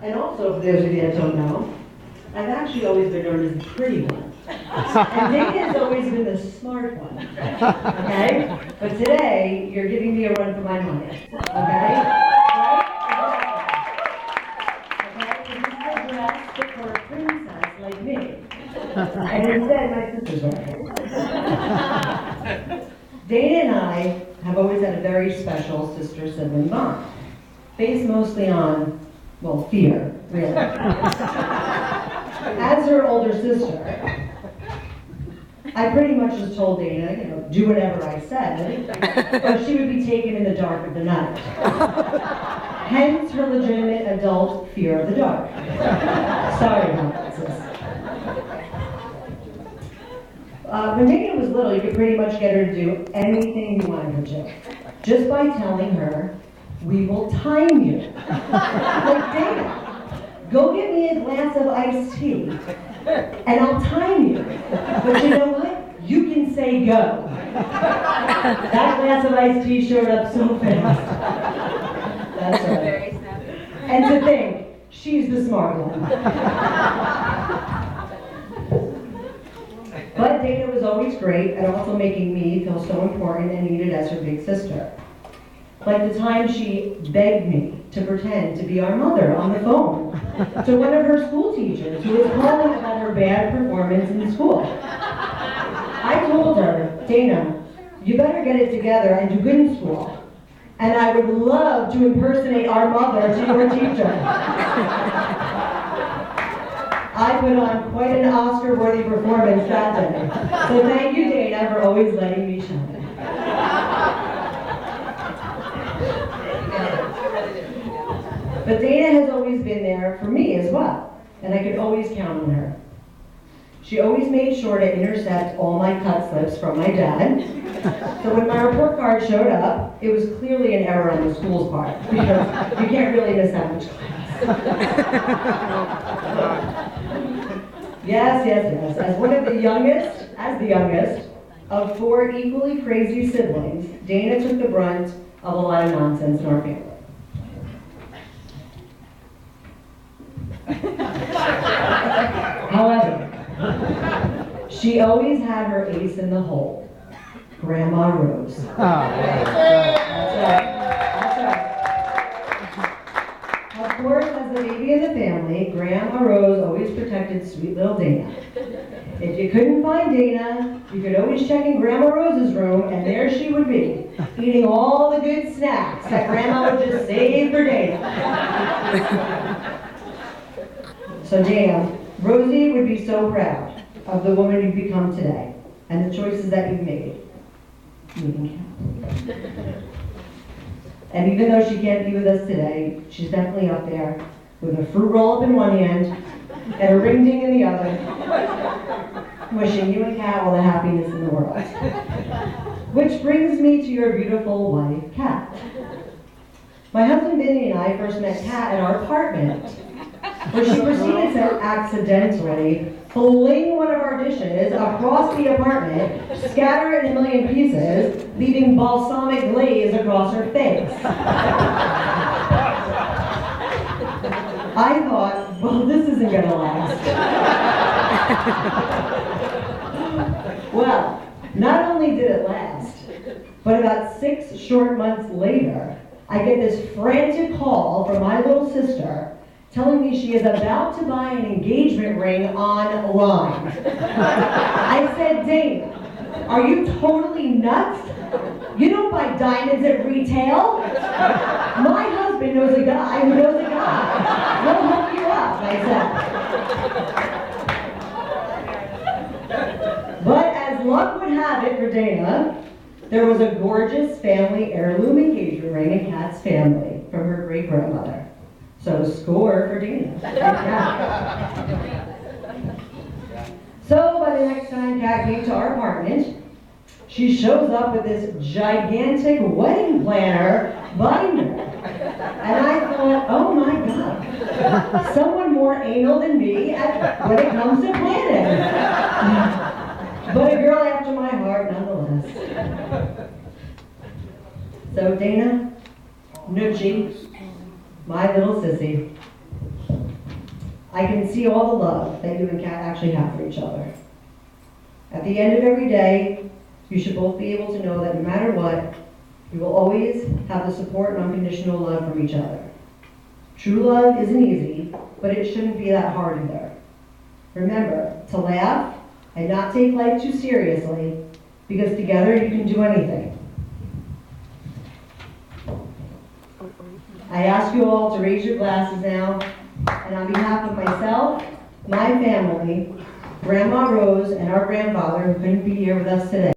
And also, for those of you that don't know, I've actually always been known as the pretty one. And Dana has always been the smart one. Okay? But today, you're giving me a run for my money. Okay? Right? Okay? This is a dress for a princess like me. And instead, my sister's wearing it. Dana and I have always had a very special sister-sibling bond, based mostly on, well, fear, really. As her older sister, I pretty much just told Dana, do whatever I said, or she would be taken in the dark of the night. Hence her legitimate adult fear of the dark. Sorry about that, sis. When Dana was little, you could pretty much get her to do anything you wanted her to. Just by telling her, we will time you. Like, Dana, go get me a glass of iced tea, and I'll time you. But you know what? You can say go. That glass of iced tea showed up so fast. That's right. Very snappy. And to think, she's the smart one. But Dana was always great at also making me feel so important and needed as her big sister. Like the time she begged me to pretend to be our mother on the phone to one of her school teachers who was calling about her bad performance in school. I told her, Dana, you better get it together and do good in school. And I would love to impersonate our mother to your teacher. I put on quite an Oscar-worthy performance that day. So thank you, Dana, for always letting me shine. But Dana has always been there for me as well, and I could always count on her. She always made sure to intercept all my cut slips from my dad. So when my report card showed up, it was clearly an error on the school's part, because you can't really miss that much class. Yes. As the youngest of 4 equally crazy siblings, Dana took the brunt of a lot of nonsense in our family. However, she always had her ace in the hole, Grandma Rose. That's right. Of course, as the baby in the family, Grandma Rose always protected sweet little Dana. If you couldn't find Dana, you could always check in Grandma Rose's room, and there she would be, eating all the good snacks that Grandma would just save for Dana. So Dana, Rosie would be so proud of the woman you've become today, and the choices that you've made. And even though she can't be with us today, she's definitely up there with a fruit roll up in one hand and a ring ding in the other, wishing you and Kat all the happiness in the world. Which brings me to your beautiful wife, Kat. My husband Vinny and I first met Kat at our apartment, where she proceeded to accidentally fling one of our dishes across the apartment, scatter it in a million pieces, leaving balsamic glaze across her face. I thought, well, this isn't gonna last. Well, not only did it last, but about 6 short months later, I get this frantic call from my little sister telling me she is about to buy an engagement ring online. I said, Dana, are you totally nuts? You don't buy diamonds at retail. My husband knows a guy who knows a guy. He'll hook you up, I said. But as luck would have it for Dana, there was a gorgeous family heirloom engagement ring in Kat's family from her great-grandmother. So score for Dana. So by the next time Kat came to our apartment, she shows up with this gigantic wedding planner binder. And I thought, oh my God, someone more anal than me when it comes to planning. But a girl after my heart nonetheless. So Dana, Noochie, my little sissy, I can see all the love that you and Kat actually have for each other. At the end of every day, you should both be able to know that no matter what, you will always have the support and unconditional love from each other. True love isn't easy, but it shouldn't be that hard either. Remember to laugh and not take life too seriously, because together you can do anything. I ask you all to raise your glasses now, and on behalf of myself, my family, Grandma Rose, and our grandfather who couldn't be here with us today,